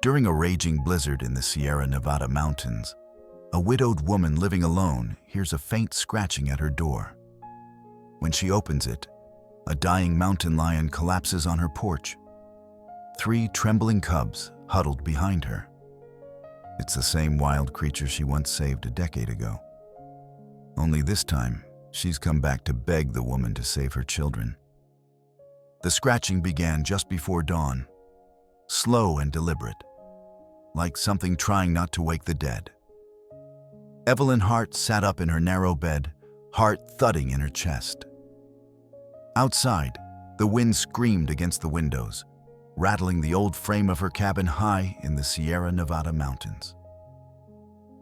During a raging blizzard in the Sierra Nevada mountains, a widowed woman living alone hears a faint scratching at her door. When she opens it, a dying mountain lion collapses on her porch. 3 trembling cubs huddled behind her. It's the same wild creature she once saved a decade ago. Only this time, she's come back to beg the woman to save her children. The scratching began just before dawn, slow and deliberate, like something trying not to wake the dead. Evelyn Hart sat up in her narrow bed, heart thudding in her chest. Outside, the wind screamed against the windows, rattling the old frame of her cabin high in the Sierra Nevada mountains.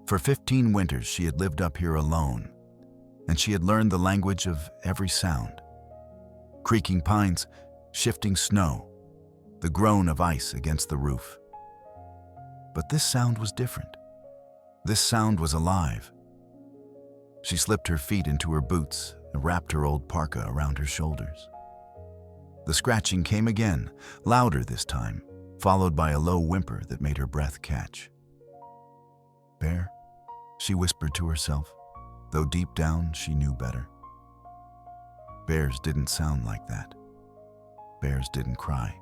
For 15 winters, she had lived up here alone, and she had learned the language of every sound. Creaking pines, shifting snow, the groan of ice against the roof. But this sound was different. This sound was alive. She slipped her feet into her boots and wrapped her old parka around her shoulders. The scratching came again, louder this time, followed by a low whimper that made her breath catch. "Bear," she whispered to herself, though deep down she knew better. Bears didn't sound like that. Bears didn't cry.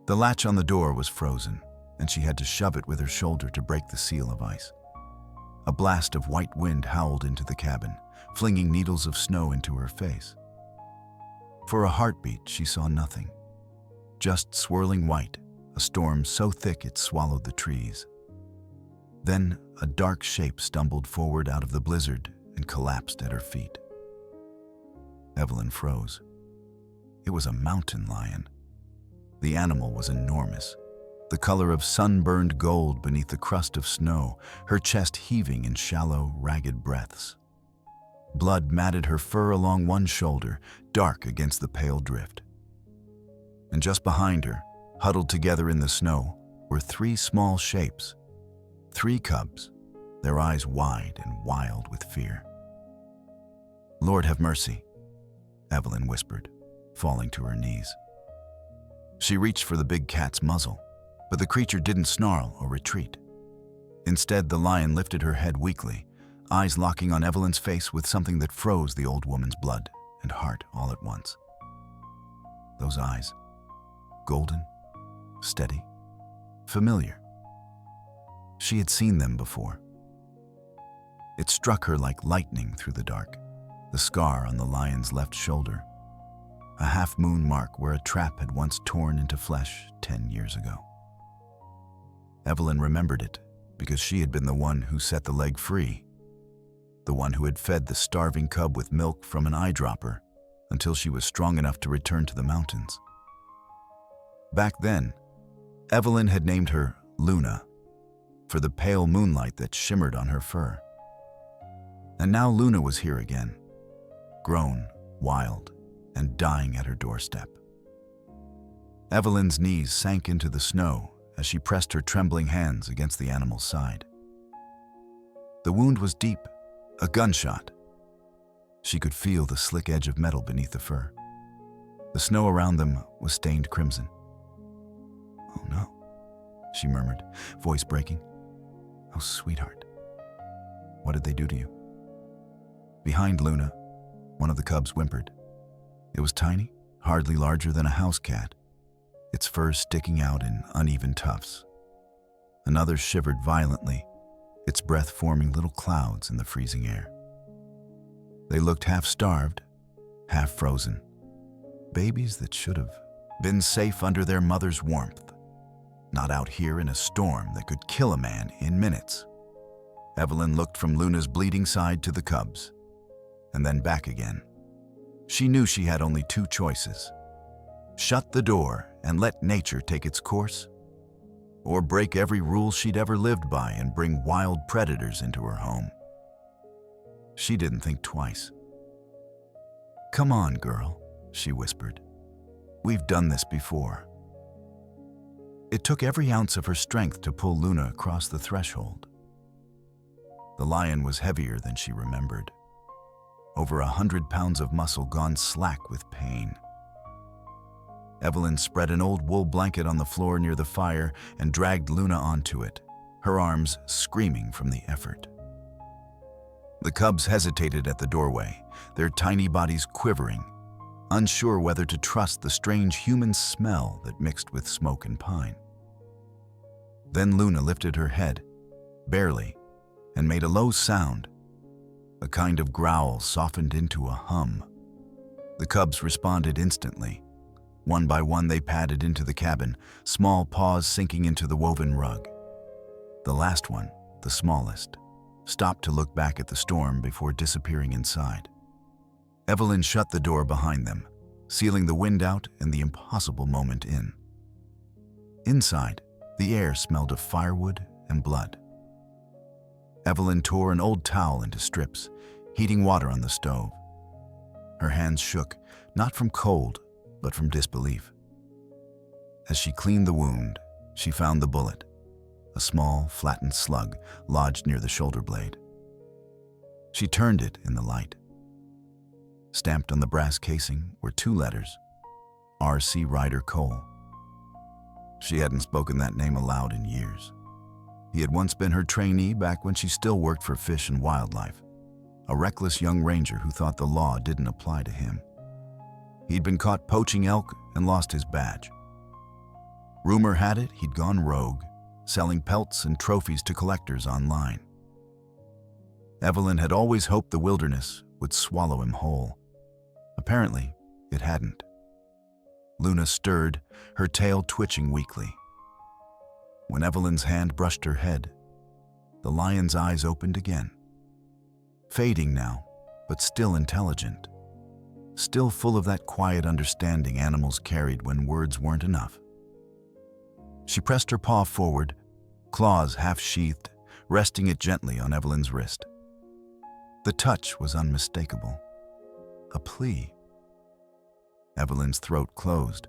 The latch on the door was frozen, and she had to shove it with her shoulder to break the seal of ice. A blast of white wind howled into the cabin, flinging needles of snow into her face. For a heartbeat, she saw nothing. Just swirling white, a storm so thick it swallowed the trees. Then a dark shape stumbled forward out of the blizzard and collapsed at her feet. Evelyn froze. It was a mountain lion. The animal was enormous, the color of sunburned gold beneath the crust of snow, her chest heaving in shallow, ragged breaths. Blood matted her fur along one shoulder, dark against the pale drift. And just behind her, huddled together in the snow, were 3 small shapes. 3 cubs, their eyes wide and wild with fear. "Lord have mercy," Evelyn whispered, falling to her knees. She reached for the big cat's muzzle, but the creature didn't snarl or retreat. Instead, the lion lifted her head weakly, eyes locking on Evelyn's face with something that froze the old woman's blood and heart all at once. Those eyes, golden, steady, familiar. She had seen them before. It struck her like lightning through the dark, the scar on the lion's left shoulder, a half-moon mark where a trap had once torn into flesh 10 years ago. Evelyn remembered it because she had been the one who set the leg free, the one who had fed the starving cub with milk from an eyedropper until she was strong enough to return to the mountains. Back then, Evelyn had named her Luna, for the pale moonlight that shimmered on her fur. And now Luna was here again, grown, wild, and dying at her doorstep. Evelyn's knees sank into the snow as she pressed her trembling hands against the animal's side. The wound was deep, a gunshot. She could feel the slick edge of metal beneath the fur. The snow around them was stained crimson. "Oh no," she murmured, voice breaking. "Oh, sweetheart, what did they do to you?" Behind Luna, one of the cubs whimpered. It was tiny, hardly larger than a house cat, its fur sticking out in uneven tufts. Another shivered violently, its breath forming little clouds in the freezing air. They looked half-starved, half-frozen, babies that should have been safe under their mother's warmth, not out here in a storm that could kill a man in minutes. Evelyn looked from Luna's bleeding side to the cubs, and then back again. She knew she had only 2 choices: shut the door and let nature take its course, or break every rule she'd ever lived by and bring wild predators into her home. She didn't think twice. "Come on, girl," she whispered. "We've done this before." It took every ounce of her strength to pull Luna across the threshold. The lion was heavier than she remembered, over 100 pounds of muscle gone slack with pain. Evelyn spread an old wool blanket on the floor near the fire and dragged Luna onto it, her arms screaming from the effort. The cubs hesitated at the doorway, their tiny bodies quivering, unsure whether to trust the strange human smell that mixed with smoke and pine. Then Luna lifted her head, barely, and made a low sound. A kind of growl softened into a hum. The cubs responded instantly. One by one they padded into the cabin, small paws sinking into the woven rug. The last one, the smallest, stopped to look back at the storm before disappearing inside. Evelyn shut the door behind them, sealing the wind out and the impossible moment in. Inside, the air smelled of firewood and blood. Evelyn tore an old towel into strips, heating water on the stove. Her hands shook, not from cold, but from disbelief. As she cleaned the wound, she found the bullet, a small, flattened slug lodged near the shoulder blade. She turned it in the light. Stamped on the brass casing were 2 letters, R.C. Ryder Cole. She hadn't spoken that name aloud in years. He had once been her trainee back when she still worked for Fish and Wildlife, a reckless young ranger who thought the law didn't apply to him. He'd been caught poaching elk and lost his badge. Rumor had it he'd gone rogue, selling pelts and trophies to collectors online. Evelyn had always hoped the wilderness would swallow him whole. Apparently, it hadn't. Luna stirred, her tail twitching weakly. When Evelyn's hand brushed her head, the lion's eyes opened again. Fading now, but still intelligent. Still full of that quiet understanding animals carried when words weren't enough. She pressed her paw forward, claws half-sheathed, resting it gently on Evelyn's wrist. The touch was unmistakable. A plea. Evelyn's throat closed.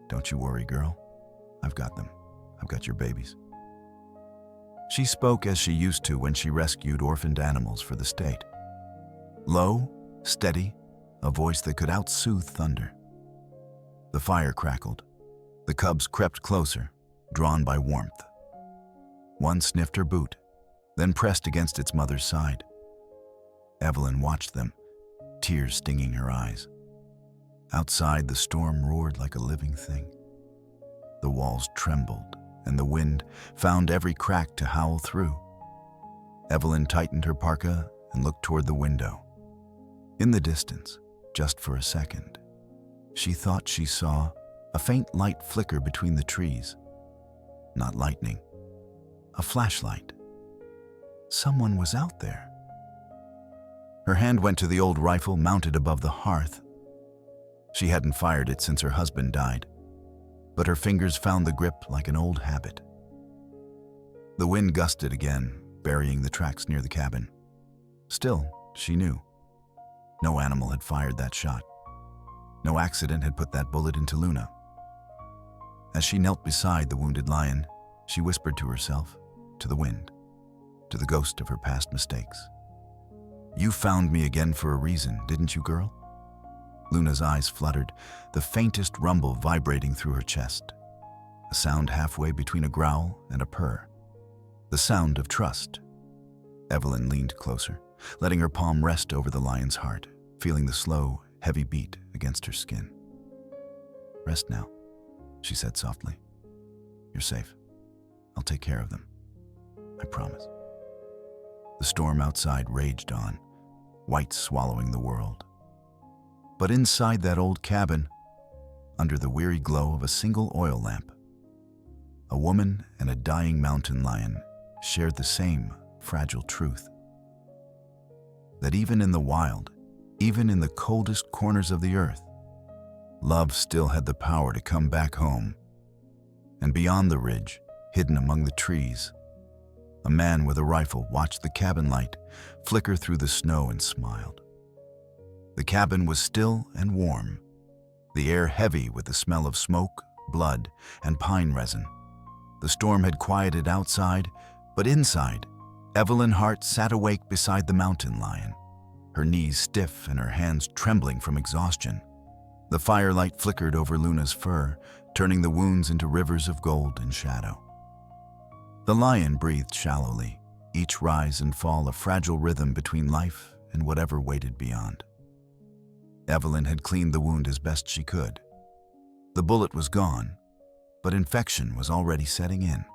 "Don't you worry, girl. I've got them. I've got your babies." She spoke as she used to when she rescued orphaned animals for the state. Low, steady, a voice that could outsoothe thunder. The fire crackled. The cubs crept closer, drawn by warmth. One sniffed her boot, then pressed against its mother's side. Evelyn watched them, tears stinging her eyes. Outside, the storm roared like a living thing. The walls trembled, and the wind found every crack to howl through. Evelyn tightened her parka and looked toward the window. In the distance, just for a second, she thought she saw a faint light flicker between the trees. Not lightning, a flashlight. Someone was out there. Her hand went to the old rifle mounted above the hearth. She hadn't fired it since her husband died, but her fingers found the grip like an old habit. The wind gusted again, burying the tracks near the cabin. Still, she knew. No animal had fired that shot. No accident had put that bullet into Luna. As she knelt beside the wounded lion, she whispered to herself, to the wind, to the ghost of her past mistakes. "You found me again for a reason, didn't you, girl?" Luna's eyes fluttered, the faintest rumble vibrating through her chest. A sound halfway between a growl and a purr. The sound of trust. Evelyn leaned closer, letting her palm rest over the lion's heart, feeling the slow, heavy beat against her skin. "Rest now," she said softly. "You're safe. I'll take care of them. I promise." The storm outside raged on, white swallowing the world. But inside that old cabin, under the weary glow of a single oil lamp, a woman and a dying mountain lion shared the same fragile truth. That even in the wild, even in the coldest corners of the earth, love still had the power to come back home. And beyond the ridge, hidden among the trees, a man with a rifle watched the cabin light flicker through the snow and smiled. The cabin was still and warm, the air heavy with the smell of smoke, blood, and pine resin. The storm had quieted outside, but inside, Evelyn Hart sat awake beside the mountain lion, her knees stiff and her hands trembling from exhaustion. The firelight flickered over Luna's fur, turning the wounds into rivers of gold and shadow. The lion breathed shallowly, each rise and fall a fragile rhythm between life and whatever waited beyond. Evelyn had cleaned the wound as best she could. The bullet was gone, but infection was already setting in.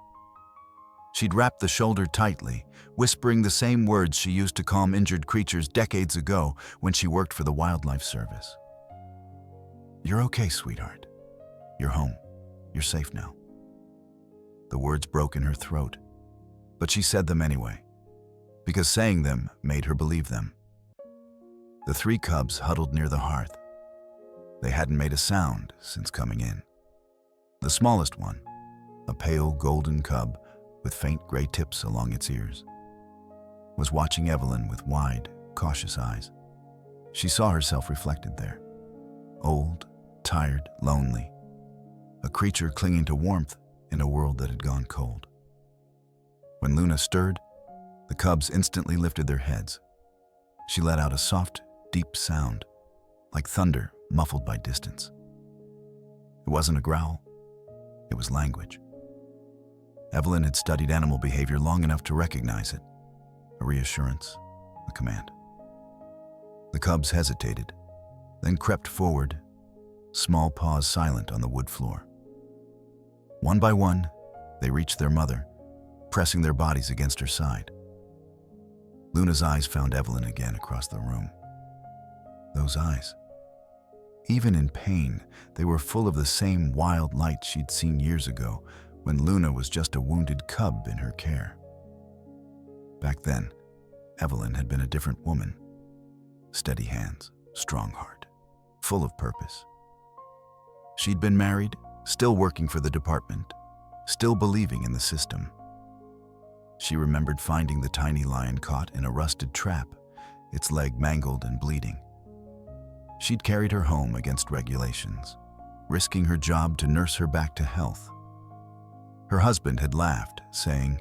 She'd wrapped the shoulder tightly, whispering the same words she used to calm injured creatures decades ago when she worked for the Wildlife Service. "You're okay, sweetheart. You're home. You're safe now." The words broke in her throat, but she said them anyway, because saying them made her believe them. The 3 cubs huddled near the hearth. They hadn't made a sound since coming in. The smallest one, a pale golden cub with faint gray tips along its ears, was watching Evelyn with wide, cautious eyes. She saw herself reflected there. Old, tired, lonely. A creature clinging to warmth in a world that had gone cold. When Luna stirred, the cubs instantly lifted their heads. She let out a soft, deep sound, like thunder muffled by distance. It wasn't a growl. It was language. Evelyn had studied animal behavior long enough to recognize it. A reassurance, a command. The cubs hesitated, then crept forward, small paws silent on the wood floor. One by one, they reached their mother, pressing their bodies against her side. Luna's eyes found Evelyn again across the room. Those eyes. Even in pain, they were full of the same wild light she'd seen years ago when Luna was just a wounded cub in her care. Back then, Evelyn had been a different woman. Steady hands, strong heart, full of purpose. She'd been married, still working for the department, still believing in the system. She remembered finding the tiny lion caught in a rusted trap, its leg mangled and bleeding. She'd carried her home against regulations, risking her job to nurse her back to health. Her husband had laughed, saying,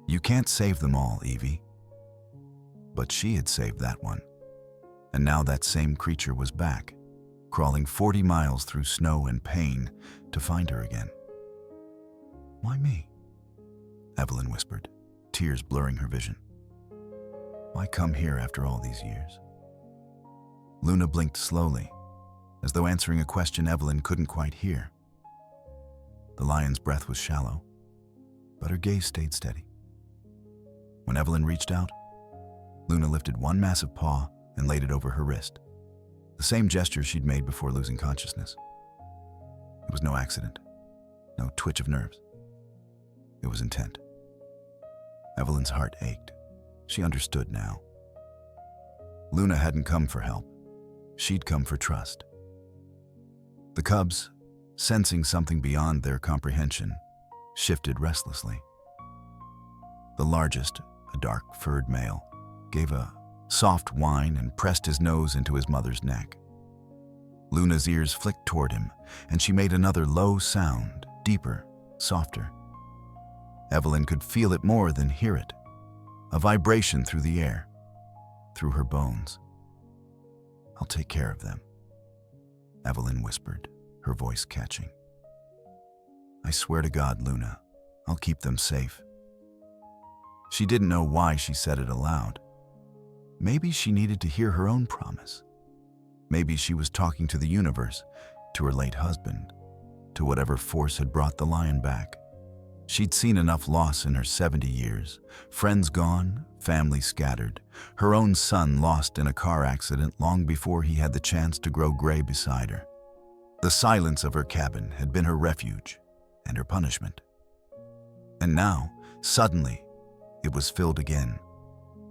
"You can't save them all, Evie." But she had saved that one. And now that same creature was back, crawling 40 miles through snow and pain to find her again. "Why me?" Evelyn whispered, tears blurring her vision. "Why come here after all these years?" Luna blinked slowly, as though answering a question Evelyn couldn't quite hear. The lion's breath was shallow, but her gaze stayed steady. When Evelyn reached out, Luna lifted one massive paw and laid it over her wrist, the same gesture she'd made before losing consciousness. It was no accident, no twitch of nerves. It was intent. Evelyn's heart ached. She understood now. Luna hadn't come for help. She'd come for trust. The cubs, sensing something beyond their comprehension, shifted restlessly. The largest, a dark furred male, gave a soft whine and pressed his nose into his mother's neck. Luna's ears flicked toward him, and she made another low sound, deeper, softer. Evelyn could feel it more than hear it, a vibration through the air, through her bones. "I'll take care of them," Evelyn whispered, her voice catching. "I swear to God, Luna, I'll keep them safe." She didn't know why she said it aloud. Maybe she needed to hear her own promise. Maybe she was talking to the universe, to her late husband, to whatever force had brought the lion back. She'd seen enough loss in her 70 years, friends gone, family scattered, her own son lost in a car accident long before he had the chance to grow gray beside her. The silence of her cabin had been her refuge and her punishment. And now, suddenly, it was filled again,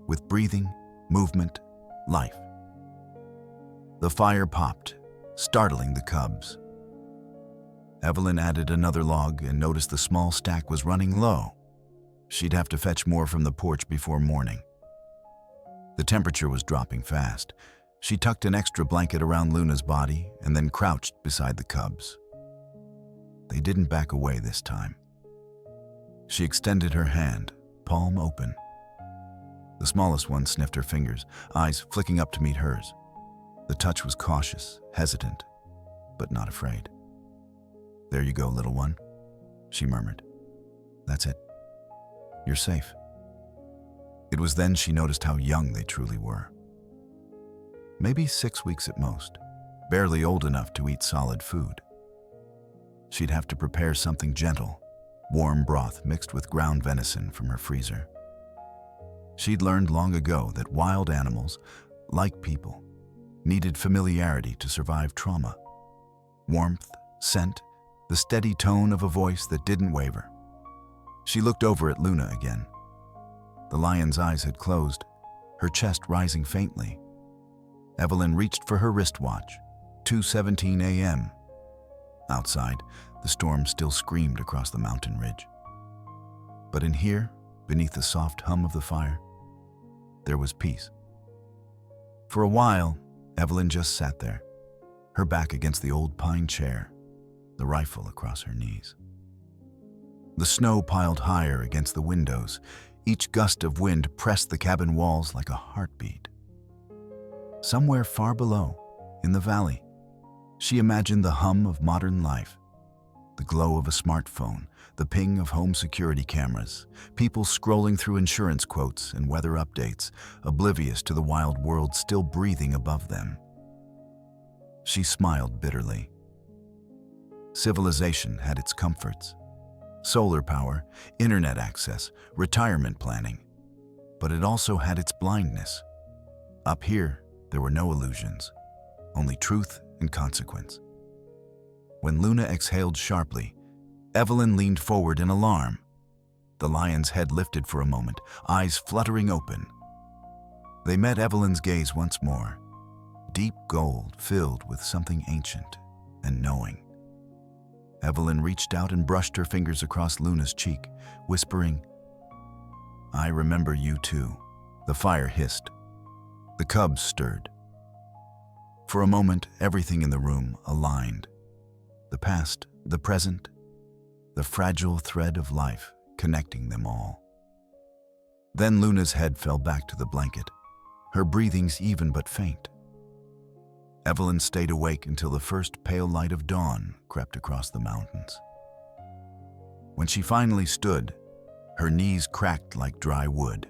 with breathing, movement, life. The fire popped, startling the cubs. Evelyn added another log and noticed the small stack was running low. She'd have to fetch more from the porch before morning. The temperature was dropping fast. She tucked an extra blanket around Luna's body and then crouched beside the cubs. They didn't back away this time. She extended her hand, palm open. The smallest one sniffed her fingers, eyes flicking up to meet hers. The touch was cautious, hesitant, but not afraid. "There you go, little one," she murmured. "That's it. You're safe." It was then she noticed how young they truly were. Maybe 6 weeks at most, barely old enough to eat solid food. She'd have to prepare something gentle, warm broth mixed with ground venison from her freezer. She'd learned long ago that wild animals, like people, needed familiarity to survive trauma. Warmth, scent, the steady tone of a voice that didn't waver. She looked over at Luna again. The lion's eyes had closed, her chest rising faintly. Evelyn reached for her wristwatch, 2:17 a.m. Outside, the storm still screamed across the mountain ridge. But in here, beneath the soft hum of the fire, there was peace. For a while, Evelyn just sat there, her back against the old pine chair, the rifle across her knees. The snow piled higher against the windows. Each gust of wind pressed the cabin walls like a heartbeat. Somewhere far below, in the valley, she imagined the hum of modern life, the glow of a smartphone, the ping of home security cameras, people scrolling through insurance quotes and weather updates, oblivious to the wild world still breathing above them. She smiled bitterly. Civilization had its comforts. Solar power, internet access, retirement planning. But it also had its blindness. Up here, there were no illusions, only truth and consequence. When Luna exhaled sharply, Evelyn leaned forward in alarm. The lion's head lifted for a moment, eyes fluttering open. They met Evelyn's gaze once more, deep gold filled with something ancient and knowing. Evelyn reached out and brushed her fingers across Luna's cheek, whispering, "I remember you too." The fire hissed. The cubs stirred. For a moment, everything in the room aligned. The past, the present, the fragile thread of life connecting them all. Then Luna's head fell back to the blanket, her breathings even but faint. Evelyn stayed awake until the first pale light of dawn crept across the mountains. When she finally stood, her knees cracked like dry wood.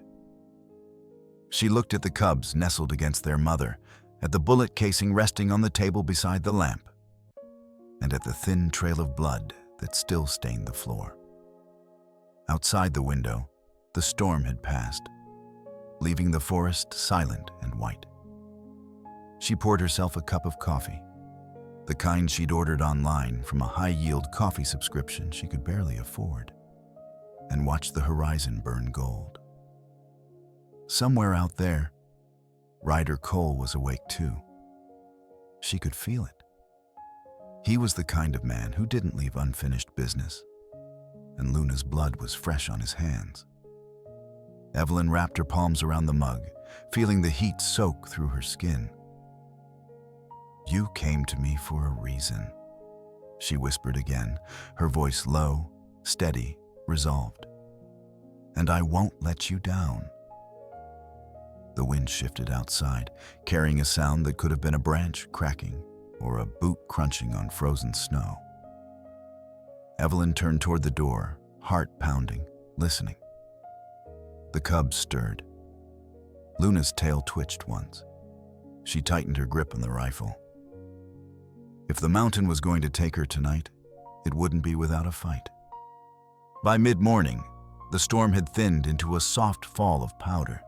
She looked at the cubs nestled against their mother, at the bullet casing resting on the table beside the lamp, and at the thin trail of blood that still stained the floor. Outside the window, the storm had passed, leaving the forest silent and white. She poured herself a cup of coffee, the kind she'd ordered online from a high-yield coffee subscription she could barely afford, and watched the horizon burn gold. Somewhere out there, Ryder Cole was awake too. She could feel it. He was the kind of man who didn't leave unfinished business, and Luna's blood was fresh on his hands. Evelyn wrapped her palms around the mug, feeling the heat soak through her skin. "You came to me for a reason," she whispered again, her voice low, steady, resolved. "And I won't let you down." The wind shifted outside, carrying a sound that could have been a branch cracking or a boot crunching on frozen snow. Evelyn turned toward the door, heart pounding, listening. The cubs stirred. Luna's tail twitched once. She tightened her grip on the rifle. If the mountain was going to take her tonight, it wouldn't be without a fight. By mid-morning, the storm had thinned into a soft fall of powder.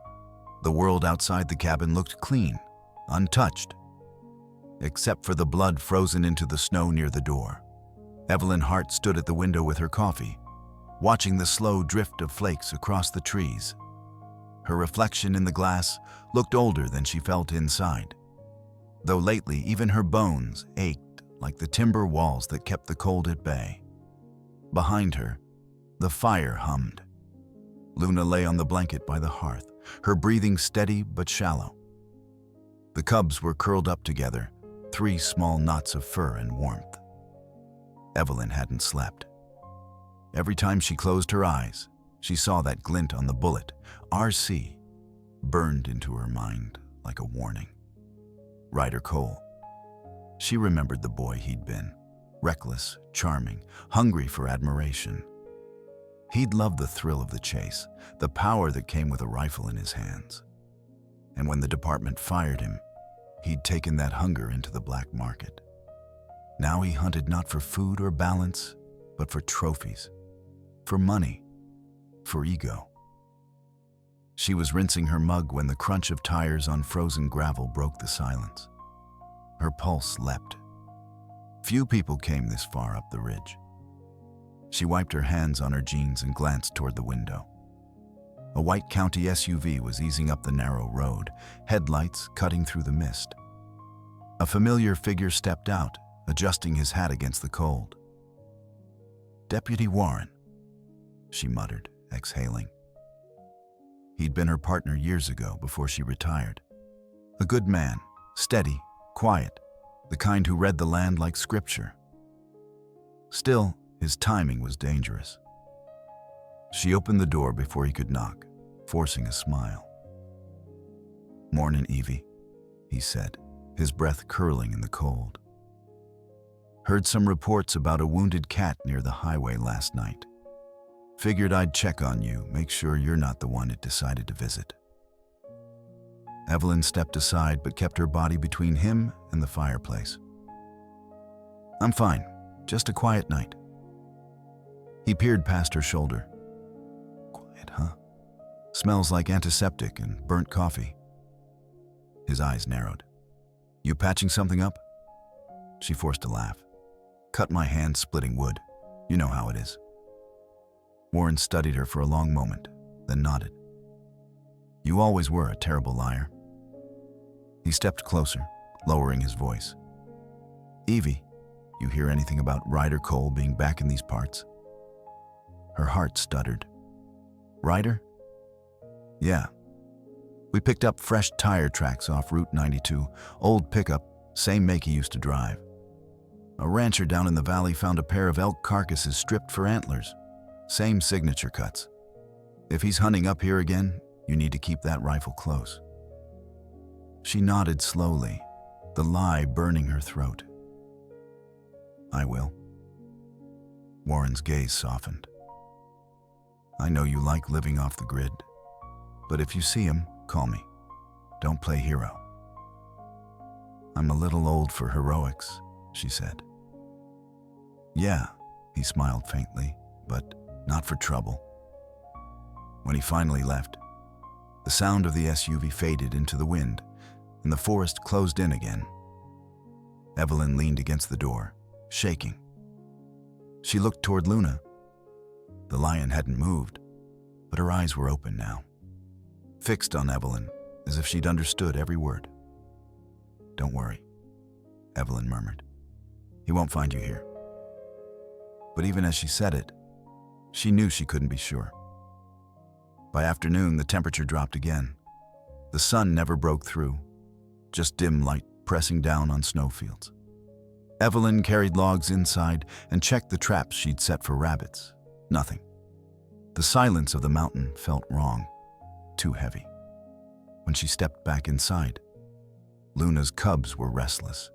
The world outside the cabin looked clean, untouched, except for the blood frozen into the snow near the door. Evelyn Hart stood at the window with her coffee, watching the slow drift of flakes across the trees. Her reflection in the glass looked older than she felt inside, though lately even her bones ached like the timber walls that kept the cold at bay. Behind her, the fire hummed. Luna lay on the blanket by the hearth, her breathing steady but shallow. The cubs were curled up together, 3 small knots of fur and warmth. Evelyn hadn't slept. Every time she closed her eyes, she saw that glint on the bullet, RC, burned into her mind like a warning. Ryder Cole. She remembered the boy he'd been, reckless, charming, hungry for admiration. He'd loved the thrill of the chase, the power that came with a rifle in his hands. And when the department fired him, he'd taken that hunger into the black market. Now he hunted not for food or balance, but for trophies, for money, for ego. She was rinsing her mug when the crunch of tires on frozen gravel broke the silence. Her pulse leapt. Few people came this far up the ridge. She wiped her hands on her jeans and glanced toward the window. A white county SUV was easing up the narrow road, headlights cutting through the mist. A familiar figure stepped out, adjusting his hat against the cold. "Deputy Warren," she muttered, exhaling. He'd been her partner years ago before she retired. A good man, steady, quiet, the kind who read the land like scripture. Still, his timing was dangerous. She opened the door before he could knock, forcing a smile. "Mornin', Evie," he said, his breath curling in the cold. "Heard some reports about a wounded cat near the highway last night. Figured I'd check on you, make sure you're not the one it decided to visit." Evelyn stepped aside but kept her body between him and the fireplace. "I'm fine, just a quiet night." He peered past her shoulder. "Quiet, huh? Smells like antiseptic and burnt coffee." His eyes narrowed. "You patching something up?" She forced a laugh. "Cut my hand splitting wood. You know how it is." Warren studied her for a long moment, then nodded. "You always were a terrible liar." He stepped closer, lowering his voice. "Evie, you hear anything about Ryder Cole being back in these parts?" Her heart stuttered. "Ryder?" "Yeah. We picked up fresh tire tracks off Route 92, old pickup, same make he used to drive. A rancher down in the valley found a pair of elk carcasses stripped for antlers. Same signature cuts. If he's hunting up here again, you need to keep that rifle close." She nodded slowly, the lie burning her throat. "I will." Warren's gaze softened. "I know you like living off the grid, but if you see him, call me. Don't play hero." "I'm a little old for heroics," she said. "Yeah," he smiled faintly, "but not for trouble." When he finally left, the sound of the SUV faded into the wind, and the forest closed in again. Evelyn leaned against the door, shaking. She looked toward Luna. The lion hadn't moved, but her eyes were open now, fixed on Evelyn as if she'd understood every word. "Don't worry," Evelyn murmured. "He won't find you here." But even as she said it, she knew she couldn't be sure. By afternoon, the temperature dropped again. The sun never broke through, just dim light pressing down on snowfields. Evelyn carried logs inside and checked the traps she'd set for rabbits. Nothing. The silence of the mountain felt wrong, too heavy. When she stepped back inside, Luna's cubs were restless.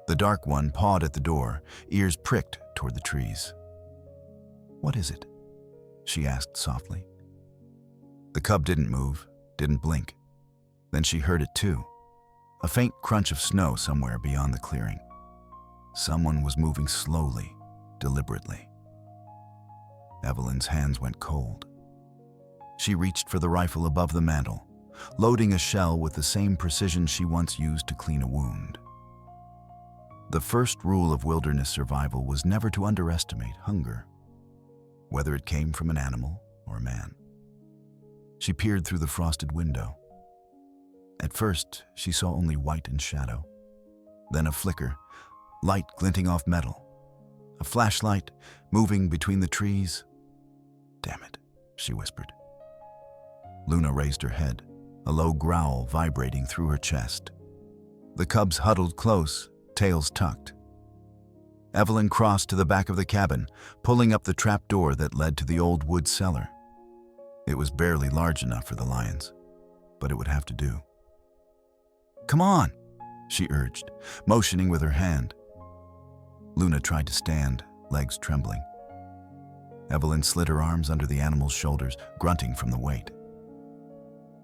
The dark one pawed at the door, ears pricked toward the trees. "What is it?" she asked softly. The cub didn't move, didn't blink. Then she heard it too, a faint crunch of snow somewhere beyond the clearing. Someone was moving slowly, deliberately. Evelyn's hands went cold. She reached for the rifle above the mantel, loading a shell with the same precision she once used to clean a wound. The first rule of wilderness survival was never to underestimate hunger, whether it came from an animal or a man. She peered through the frosted window. At first, she saw only white and shadow. Then a flicker, light glinting off metal. A flashlight moving between the trees. "Damn it," she whispered. Luna raised her head, a low growl vibrating through her chest. The cubs huddled close, tails tucked. Evelyn crossed to the back of the cabin, pulling up the trap door that led to the old wood cellar. It was barely large enough for the lions, but it would have to do. "Come on," she urged, motioning with her hand. Luna tried to stand, legs trembling. Evelyn slid her arms under the animal's shoulders, grunting from the weight.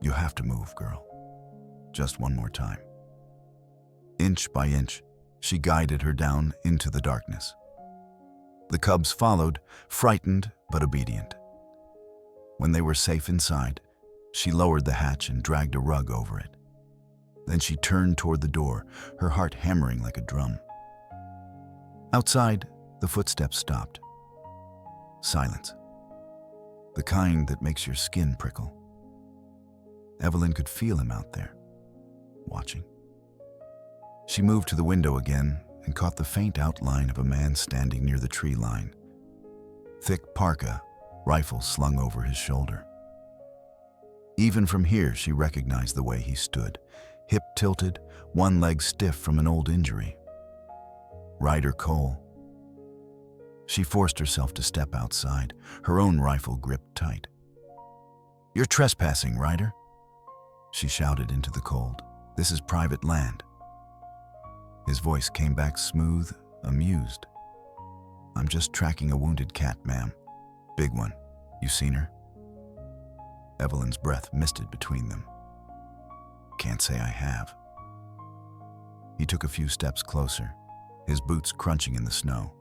You have to move, girl. Just one more time. Inch by inch, she guided her down into the darkness. The cubs followed, frightened but obedient. When they were safe inside, she lowered the hatch and dragged a rug over it. Then she turned toward the door, her heart hammering like a drum. Outside, the footsteps stopped. Silence. The kind that makes your skin prickle. Evelyn could feel him out there, watching. She moved to the window again and caught the faint outline of a man standing near the tree line. Thick parka, rifle slung over his shoulder. Even from here, she recognized the way he stood, hip tilted, one leg stiff from an old injury. Ryder Cole. She forced herself to step outside, her own rifle gripped tight. You're trespassing, Ryder, she shouted into the cold. This is private land. His voice came back smooth, amused. I'm just tracking a wounded cat, ma'am. Big one. You seen her? Evelyn's breath misted between them. Can't say I have. He took a few steps closer, his boots crunching in the snow.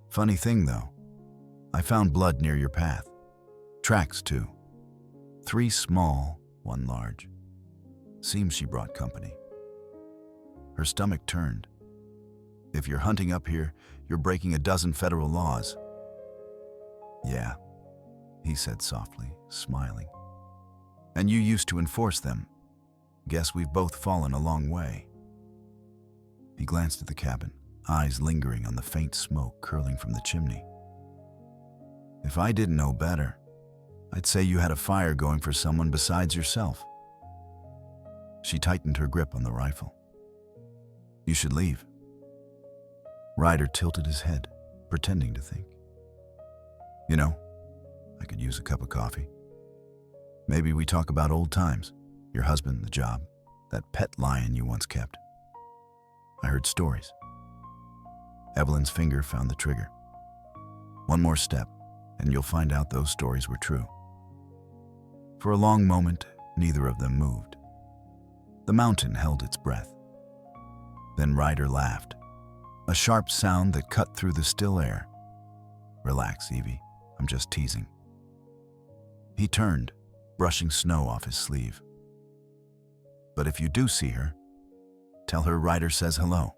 Funny thing, though, I found blood near your path. Tracks, too. 3 small, 1 large. Seems she brought company. Her stomach turned. If you're hunting up here, you're breaking a dozen federal laws. Yeah, he said softly, smiling. And you used to enforce them. Guess we've both fallen a long way. He glanced at the cabin, eyes lingering on the faint smoke curling from the chimney. If I didn't know better, I'd say you had a fire going for someone besides yourself. She tightened her grip on the rifle. You should leave. Ryder tilted his head, pretending to think. You know, I could use a cup of coffee. Maybe we talk about old times, your husband, the job, that pet lion you once kept. I heard stories. Evelyn's finger found the trigger. One more step, and you'll find out those stories were true. For a long moment, neither of them moved. The mountain held its breath. Then Ryder laughed, a sharp sound that cut through the still air. Relax, Evie, I'm just teasing. He turned, brushing snow off his sleeve. But if you do see her, tell her Ryder says hello.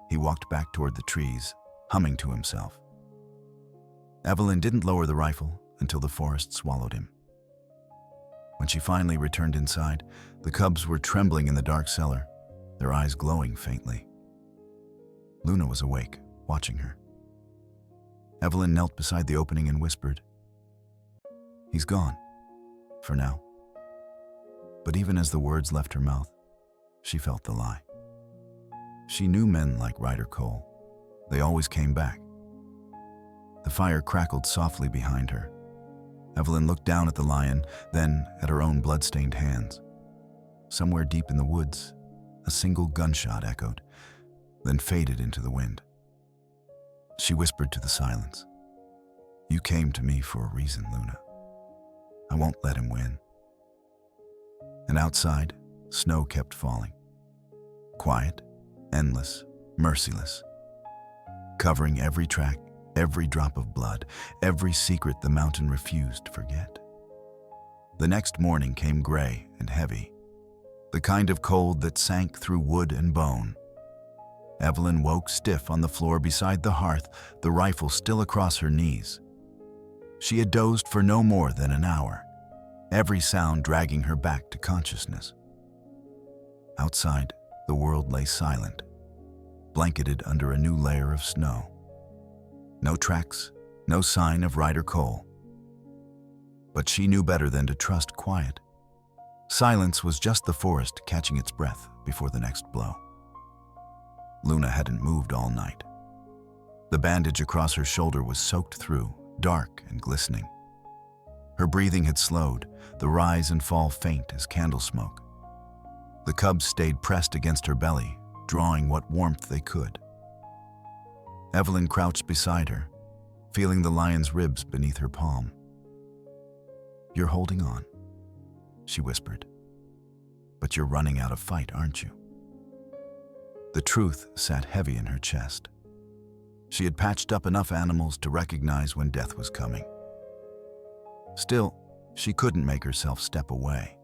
He walked back toward the trees, humming to himself. Evelyn didn't lower the rifle until the forest swallowed him. When she finally returned inside, the cubs were trembling in the dark cellar, their eyes glowing faintly. Luna was awake, watching her. Evelyn knelt beside the opening and whispered, He's gone, for now. But even as the words left her mouth, she felt the lie. She knew men like Ryder Cole. They always came back. The fire crackled softly behind her. Evelyn looked down at the lion, then at her own blood-stained hands. Somewhere deep in the woods, a single gunshot echoed, then faded into the wind. She whispered to the silence, You came to me for a reason, Luna. I won't let him win. And outside, snow kept falling. Quiet, endless, merciless. Covering every track, every drop of blood, every secret the mountain refused to forget. The next morning came gray and heavy, the kind of cold that sank through wood and bone. Evelyn woke stiff on the floor beside the hearth, the rifle still across her knees. She had dozed for no more than an hour, every sound dragging her back to consciousness. Outside, the world lay silent, blanketed under a new layer of snow. No tracks, no sign of Ryder Cole. But she knew better than to trust quiet. Silence was just the forest catching its breath before the next blow. Luna hadn't moved all night. The bandage across her shoulder was soaked through, dark and glistening. Her breathing had slowed, the rise and fall faint as candle smoke. The cubs stayed pressed against her belly, drawing what warmth they could. Evelyn crouched beside her, feeling the lion's ribs beneath her palm. "You're holding on," she whispered. "But you're running out of fight, aren't you?" The truth sat heavy in her chest. She had patched up enough animals to recognize when death was coming. Still, she couldn't make herself step away.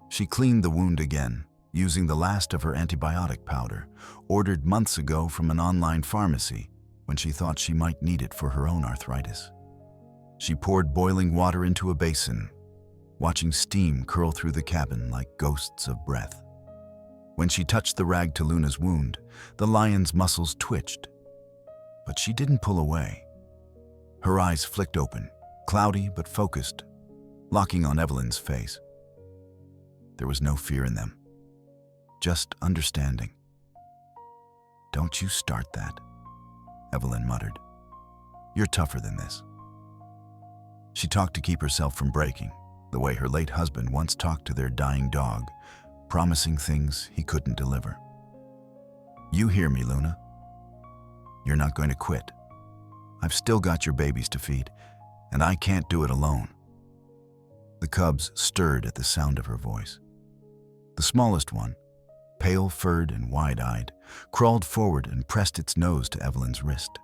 She cleaned the wound again, using the last of her antibiotic powder, ordered months ago from an online pharmacy when she thought she might need it for her own arthritis. She poured boiling water into a basin, watching steam curl through the cabin like ghosts of breath. When she touched the rag to Luna's wound, the lion's muscles twitched. But she didn't pull away. Her eyes flicked open, cloudy but focused, locking on Evelyn's face. There was no fear in them, just understanding. "Don't you start that," Evelyn muttered. "You're tougher than this." She talked to keep herself from breaking, the way her late husband once talked to their dying dog, promising things he couldn't deliver. "You hear me, Luna? You're not going to quit. I've still got your babies to feed, and I can't do it alone." The cubs stirred at the sound of her voice. The smallest one, pale-furred and wide-eyed, crawled forward and pressed its nose to Evelyn's wrist.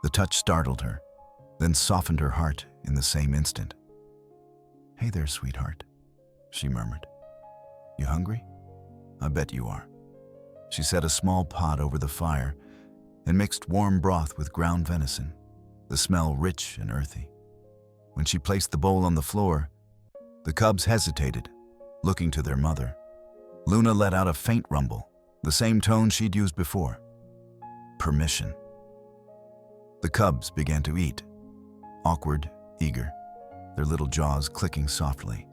The touch startled her, then softened her heart in the same instant. "Hey there, sweetheart," she murmured. "You hungry? I bet you are." She set a small pot over the fire and mixed warm broth with ground venison, the smell rich and earthy. When she placed the bowl on the floor, the cubs hesitated, looking to their mother. Luna let out a faint rumble, the same tone she'd used before. Permission. The cubs began to eat, awkward, eager, their little jaws clicking softly.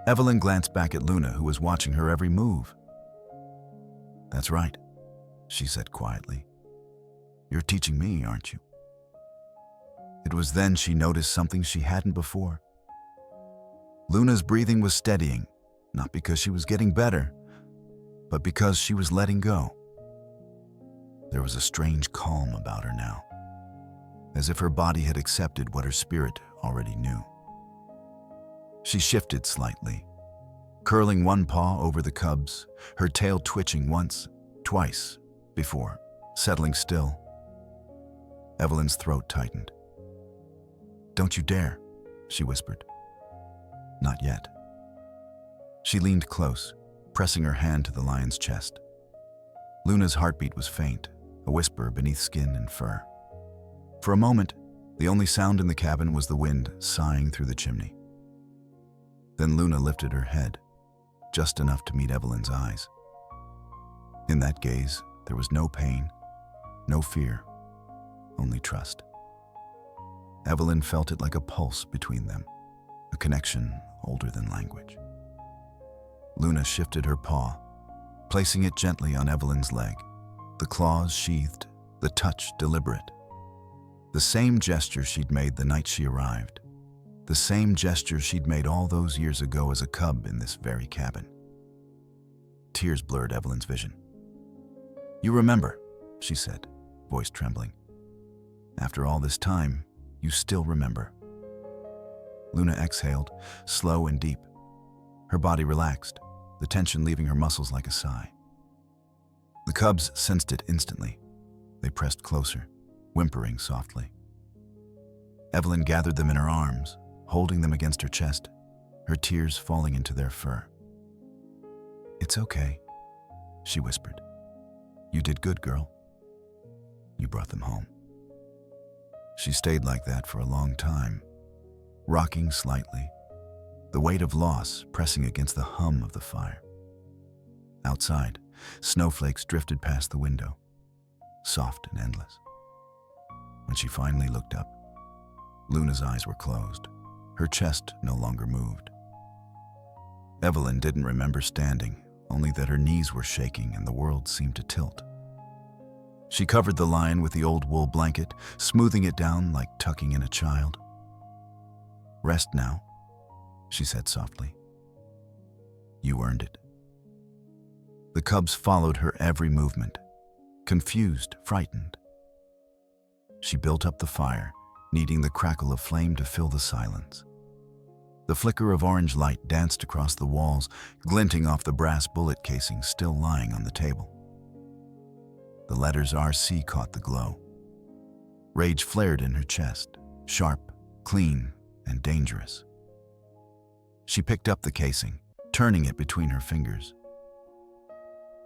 Evelyn glanced back at Luna, who was watching her every move. "That's right," she said quietly. "You're teaching me, aren't you?" It was then she noticed something she hadn't before. Luna's breathing was steadying, not because she was getting better, but because she was letting go. There was a strange calm about her now, as if her body had accepted what her spirit already knew. She shifted slightly, curling one paw over the cubs, her tail twitching once, twice, before settling still. Evelyn's throat tightened. "Don't you dare," she whispered. "Not yet." She leaned close, pressing her hand to the lion's chest. Luna's heartbeat was faint, a whisper beneath skin and fur. For a moment, the only sound in the cabin was the wind sighing through the chimney. Then Luna lifted her head, just enough to meet Evelyn's eyes. In that gaze, there was no pain, no fear, only trust. Evelyn felt it like a pulse between them, a connection older than language. Luna shifted her paw, placing it gently on Evelyn's leg, the claws sheathed, the touch deliberate. The same gesture she'd made the night she arrived, the same gesture she'd made all those years ago as a cub in this very cabin. Tears blurred Evelyn's vision. "You remember," she said, voice trembling. "After all this time, you still remember." Luna exhaled, slow and deep. Her body relaxed, the tension leaving her muscles like a sigh. The cubs sensed it instantly. They pressed closer, whimpering softly. Evelyn gathered them in her arms, holding them against her chest, her tears falling into their fur. "It's okay," she whispered. "You did good, girl. You brought them home." She stayed like that for a long time, rocking slightly, the weight of loss pressing against the hum of the fire. Outside, snowflakes drifted past the window, soft and endless. When she finally looked up, Luna's eyes were closed. Her chest no longer moved. Evelyn didn't remember standing, only that her knees were shaking and the world seemed to tilt. She covered the lion with the old wool blanket, smoothing it down like tucking in a child. "Rest now," she said softly. You earned it. The cubs followed her every movement, confused, frightened. She built up the fire, needing the crackle of flame to fill the silence. The flicker of orange light danced across the walls, glinting off the brass bullet casing still lying on the table. The letters RC caught the glow. Rage flared in her chest, sharp, clean, and dangerous. She picked up the casing, turning it between her fingers.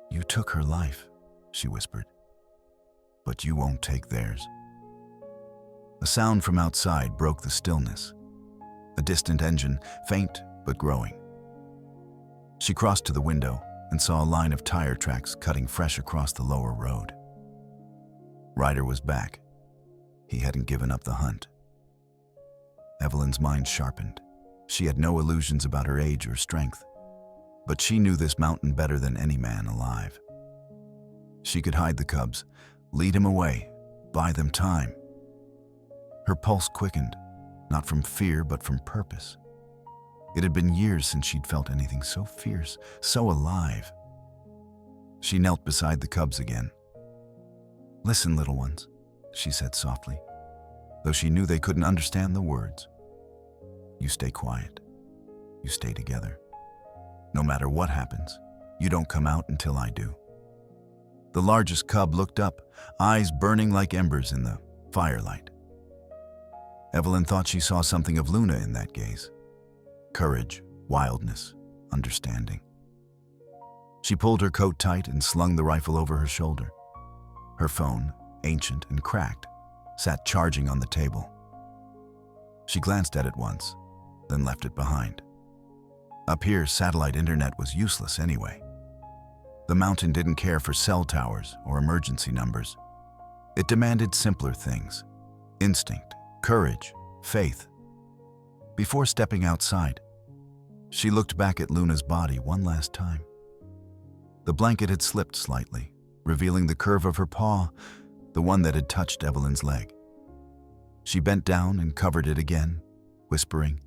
"You took her life," she whispered, "but you won't take theirs." A sound from outside broke the stillness. A distant engine, faint but growing. She crossed to the window and saw a line of tire tracks cutting fresh across the lower road. Ryder was back. He hadn't given up the hunt. Evelyn's mind sharpened. She had no illusions about her age or strength, but she knew this mountain better than any man alive. She could hide the cubs, lead him away, buy them time. Her pulse quickened, not from fear but from purpose. It had been years since she'd felt anything so fierce, so alive. She knelt beside the cubs again. "Listen, little ones," she said softly, though she knew they couldn't understand the words. "You stay quiet. You stay together. No matter what happens, you don't come out until I do." The largest cub looked up, eyes burning like embers in the firelight. Evelyn thought she saw something of Luna in that gaze. Courage, wildness, understanding. She pulled her coat tight and slung the rifle over her shoulder. Her phone, ancient and cracked, sat charging on the table. She glanced at it once, then left it behind. Up here, satellite internet was useless anyway. The mountain didn't care for cell towers or emergency numbers. It demanded simpler things: instinct, courage, faith. Before stepping outside, she looked back at Luna's body one last time. The blanket had slipped slightly, revealing the curve of her paw, the one that had touched Evelyn's leg. She bent down and covered it again, whispering,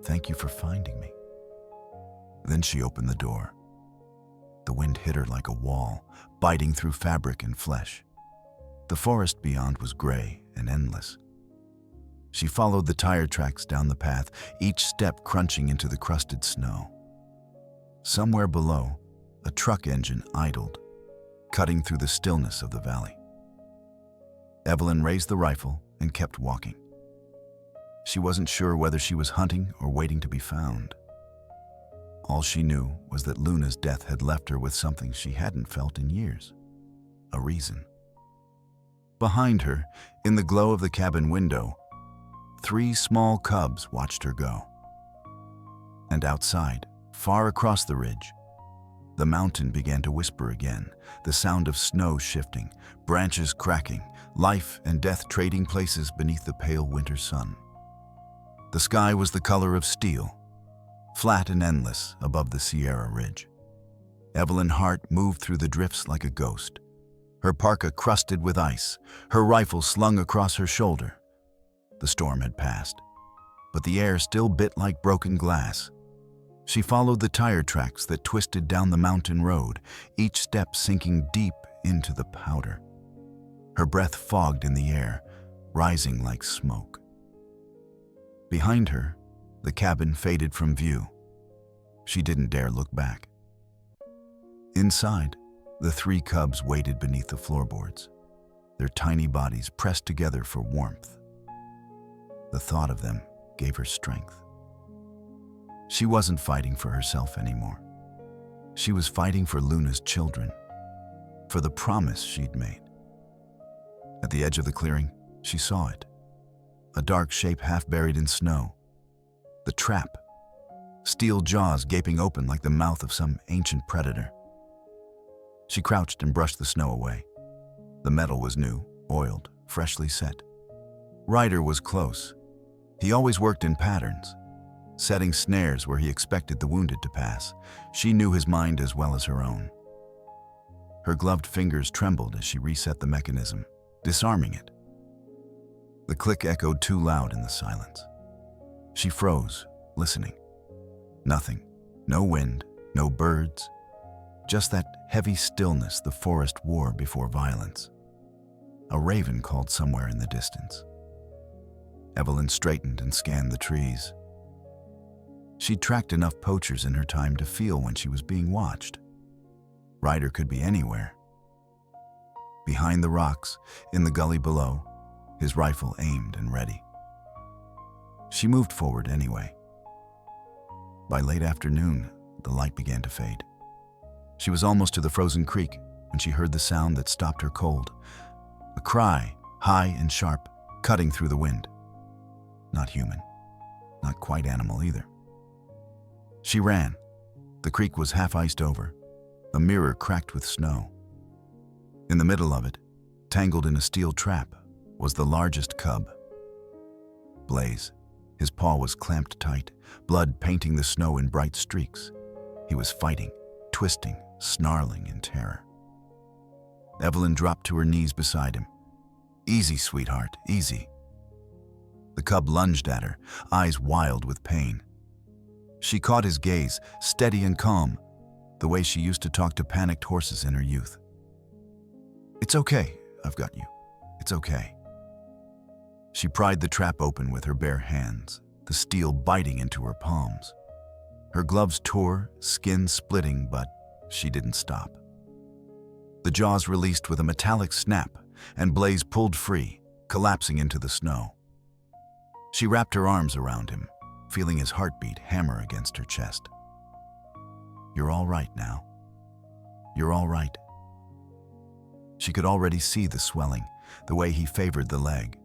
"Thank you for finding me." Then she opened the door. The wind hit her like a wall, biting through fabric and flesh. The forest beyond was gray and endless. She followed the tire tracks down the path, each step crunching into the crusted snow. Somewhere below, a truck engine idled, cutting through the stillness of the valley. Evelyn raised the rifle and kept walking. She wasn't sure whether she was hunting or waiting to be found. All she knew was that Luna's death had left her with something she hadn't felt in years: a reason. Behind her, in the glow of the cabin window, 3 small cubs watched her go. And outside, far across the ridge, the mountain began to whisper again, the sound of snow shifting, branches cracking, life and death trading places beneath the pale winter sun. The sky was the color of steel, flat and endless above the Sierra Ridge. Evelyn Hart moved through the drifts like a ghost, her parka crusted with ice, her rifle slung across her shoulder. The storm had passed, but the air still bit like broken glass. She followed the tire tracks that twisted down the mountain road, each step sinking deep into the powder. Her breath fogged in the air, rising like smoke. Behind her, the cabin faded from view. She didn't dare look back. Inside, the 3 cubs waited beneath the floorboards, their tiny bodies pressed together for warmth. The thought of them gave her strength. She wasn't fighting for herself anymore. She was fighting for Luna's children, for the promise she'd made. At the edge of the clearing, she saw it. A dark shape half buried in snow. The trap. Steel jaws gaping open like the mouth of some ancient predator. She crouched and brushed the snow away. The metal was new, oiled, freshly set. Ryder was close. He always worked in patterns, setting snares where he expected the wounded to pass. She knew his mind as well as her own. Her gloved fingers trembled as she reset the mechanism, disarming it. The click echoed too loud in the silence. She froze, listening. Nothing, No wind, no birds, just that heavy stillness the forest wore before violence. A raven called somewhere in the distance. Evelyn straightened and scanned the trees. She'd tracked enough poachers in her time to feel when she was being watched. Ryder could be anywhere. Behind the rocks, in the gully below, his rifle aimed and ready. She moved forward anyway. By late afternoon, the light began to fade. She was almost to the frozen creek when she heard the sound that stopped her cold. A cry, high and sharp, cutting through the wind. Not human, not quite animal either. She ran. The creek was half iced over, a mirror cracked with snow. In the middle of it, tangled in a steel trap, was the largest cub. Blaze. His paw was clamped tight, blood painting the snow in bright streaks. He was fighting, twisting, snarling in terror. Evelyn dropped to her knees beside him. "Easy, sweetheart, easy." The cub lunged at her, eyes wild with pain. She caught his gaze, steady and calm, the way she used to talk to panicked horses in her youth. "It's okay, I've got you. It's okay." She pried the trap open with her bare hands, the steel biting into her palms. Her gloves tore, skin splitting, but she didn't stop. The jaws released with a metallic snap, and Blaze pulled free, collapsing into the snow. She wrapped her arms around him, feeling his heartbeat hammer against her chest. "You're all right now. You're all right." She could already see the swelling, the way he favored the leg.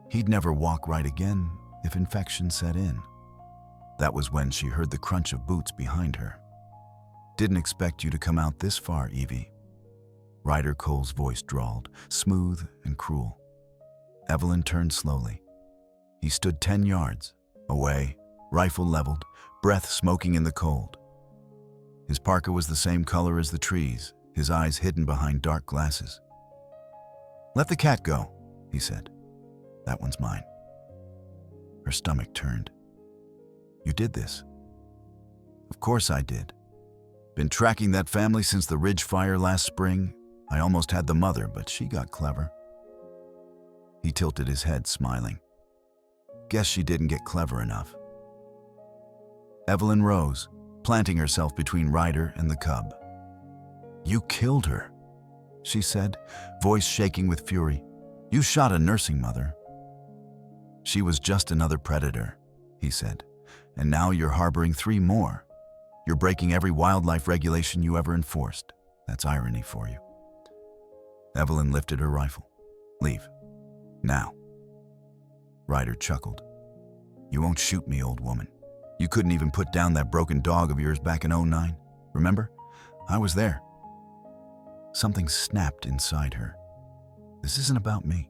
He'd never walk right again if infection set in. That was when she heard the crunch of boots behind her. "Didn't expect you to come out this far, Evie." Ryder Cole's voice drawled, smooth and cruel. Evelyn turned slowly. He stood 10 yards away, rifle leveled, breath smoking in the cold. His parka was the same color as the trees, his eyes hidden behind dark glasses. "Let the cat go," he said. "That one's mine." Her stomach turned. "You did this?" "Of course I did. Been tracking that family since the Ridge fire last spring. I almost had the mother, but she got clever." He tilted his head, smiling. "Guess she didn't get clever enough." Evelyn rose, planting herself between Ryder and the cub. "You killed her," she said, voice shaking with fury. "You shot a nursing mother." "She was just another predator," he said, "and now you're harboring 3 more. You're breaking every wildlife regulation you ever enforced. That's irony for you." Evelyn lifted her rifle. "Leave. Now." Ryder chuckled. "You won't shoot me, old woman. You couldn't even put down that broken dog of yours back in '09. Remember? I was there." Something snapped inside her. This isn't about me.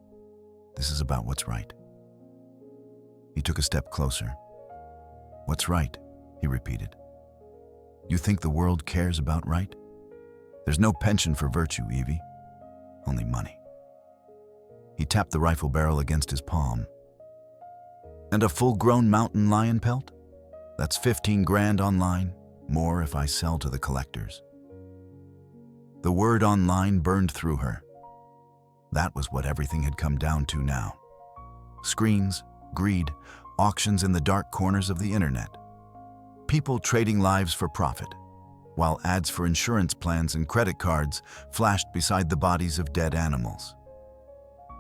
This is about what's right. He took a step closer. "What's right?" he repeated. "You think the world cares about right? There's no pension for virtue, Evie. Only money." He tapped the rifle barrel against his palm. "And a full-grown mountain lion pelt? That's 15 grand online, more if I sell to the collectors." The word online burned through her. That was what everything had come down to now. Screens, greed, auctions in the dark corners of the internet. People trading lives for profit, while ads for insurance plans and credit cards flashed beside the bodies of dead animals.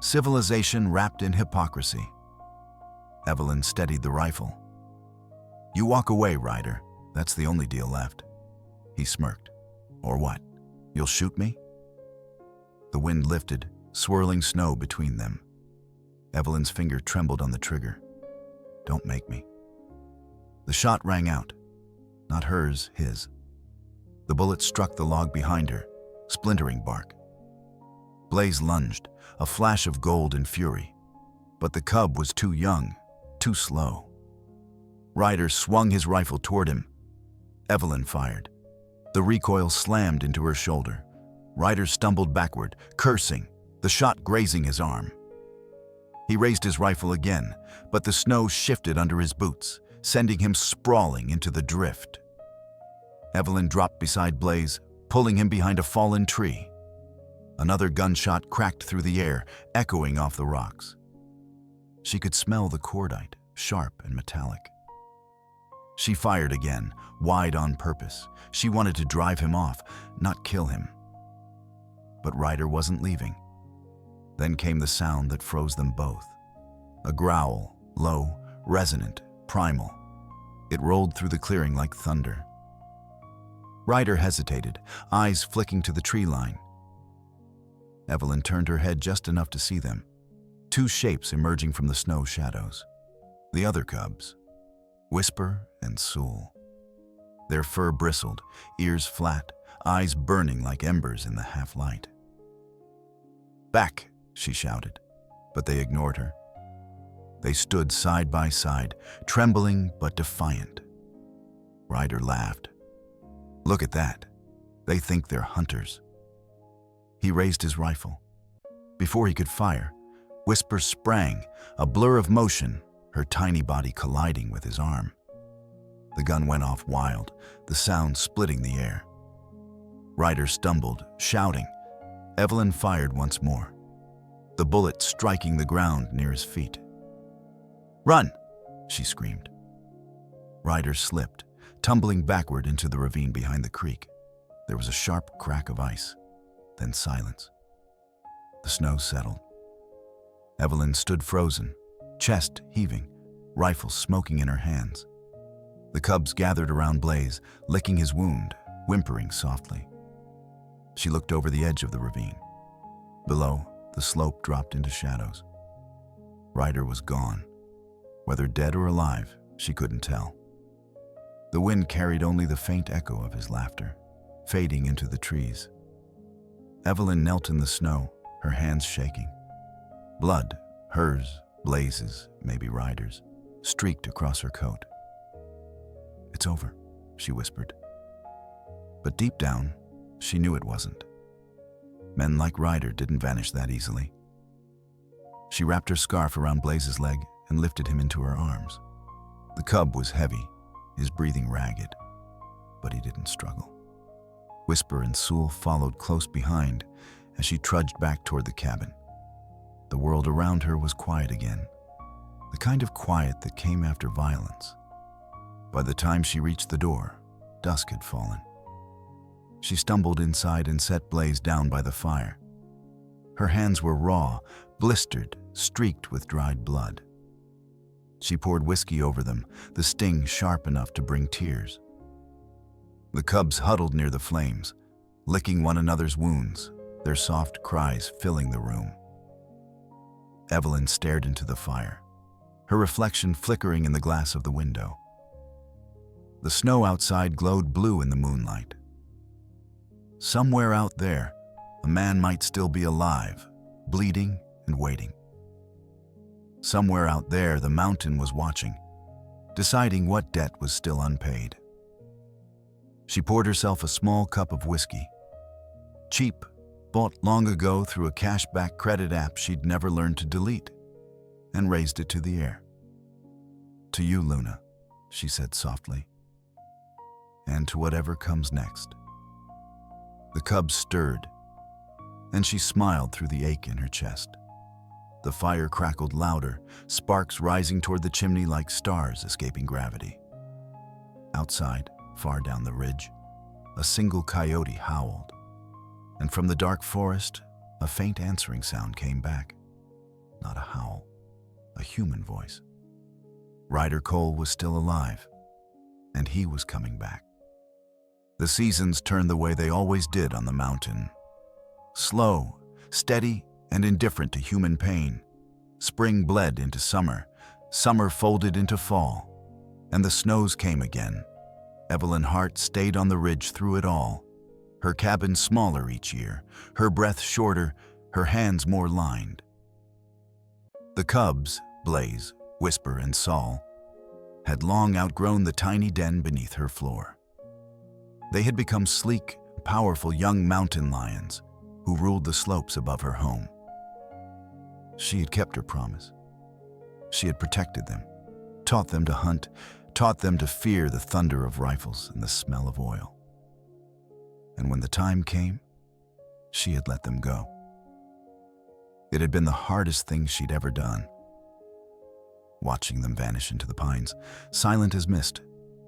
Civilization wrapped in hypocrisy. Evelyn steadied the rifle. "You walk away, Ryder. That's the only deal left." He smirked. "Or what? You'll shoot me?" The wind lifted, swirling snow between them. Evelyn's finger trembled on the trigger. "Don't make me." The shot rang out. Not hers, his. The bullet struck the log behind her, splintering bark. Blaze lunged, a flash of gold and fury. But the cub was too young, too slow. Ryder swung his rifle toward him. Evelyn fired. The recoil slammed into her shoulder. Ryder stumbled backward, cursing, the shot grazing his arm. He raised his rifle again, but the snow shifted under his boots, sending him sprawling into the drift. Evelyn dropped beside Blaze, pulling him behind a fallen tree. Another gunshot cracked through the air, echoing off the rocks. She could smell the cordite, sharp and metallic. She fired again, wide on purpose. She wanted to drive him off, not kill him. But Ryder wasn't leaving. Then came the sound that froze them both. A growl, low, resonant, primal. It rolled through the clearing like thunder. Ryder hesitated, eyes flicking to the tree line. Evelyn turned her head just enough to see them. Two shapes emerging from the snow shadows. The other cubs, Whisper and Soul. Their fur bristled, ears flat, eyes burning like embers in the half-light. "Back!" she shouted, but they ignored her. They stood side by side, trembling but defiant. Ryder laughed. "Look at that. They think they're hunters." He raised his rifle. Before he could fire, Whisper sprang, a blur of motion, her tiny body colliding with his arm. The gun went off wild, the sound splitting the air. Ryder stumbled, shouting. Evelyn fired once more, the bullet striking the ground near his feet. "Run!" she screamed. Ryder slipped, tumbling backward into the ravine behind the creek. There was a sharp crack of ice, then silence. The snow settled. Evelyn stood frozen, chest heaving, rifle smoking in her hands. The cubs gathered around Blaze, licking his wound, whimpering softly. She looked over the edge of the ravine. Below, the slope dropped into shadows. Ryder was gone. Whether dead or alive, she couldn't tell. The wind carried only the faint echo of his laughter, fading into the trees. Evelyn knelt in the snow, her hands shaking. Blood, hers, Blaze's, maybe Ryder's, streaked across her coat. "It's over," she whispered. But deep down, she knew it wasn't. Men like Ryder didn't vanish that easily. She wrapped her scarf around Blaze's leg and lifted him into her arms. The cub was heavy, his breathing ragged, but he didn't struggle. Whisper and Soul followed close behind as she trudged back toward the cabin. The world around her was quiet again, the kind of quiet that came after violence. By the time she reached the door, dusk had fallen. She stumbled inside and set Blaze down by the fire. Her hands were raw, blistered, streaked with dried blood. She poured whiskey over them, the sting sharp enough to bring tears. The cubs huddled near the flames, licking one another's wounds, their soft cries filling the room. Evelyn stared into the fire, her reflection flickering in the glass of the window. The snow outside glowed blue in the moonlight. Somewhere out there, a man might still be alive, bleeding and waiting. Somewhere out there, the mountain was watching, deciding what debt was still unpaid. She poured herself a small cup of whiskey. Cheap, bought long ago through a cashback credit app she'd never learned to delete, and raised it to the air. "To you, Luna," she said softly, "and to whatever comes next." The cubs stirred, and she smiled through the ache in her chest. The fire crackled louder, sparks rising toward the chimney like stars escaping gravity. Outside, far down the ridge, a single coyote howled, and from the dark forest, a faint answering sound came back. Not a howl, a human voice. Ryder Cole was still alive, and he was coming back. The seasons turned the way they always did on the mountain. Slow, steady, and indifferent to human pain. Spring bled into summer, summer folded into fall, and the snows came again. Evelyn Hart stayed on the ridge through it all, her cabin smaller each year, her breath shorter, her hands more lined. The cubs, Blaze, Whisper, and Saul, had long outgrown the tiny den beneath her floor. They had become sleek, powerful young mountain lions who ruled the slopes above her home. She had kept her promise. She had protected them, taught them to hunt, taught them to fear the thunder of rifles and the smell of oil. and when the time came, she had let them go. It had been the hardest thing she'd ever done. Watching them vanish into the pines, silent as mist,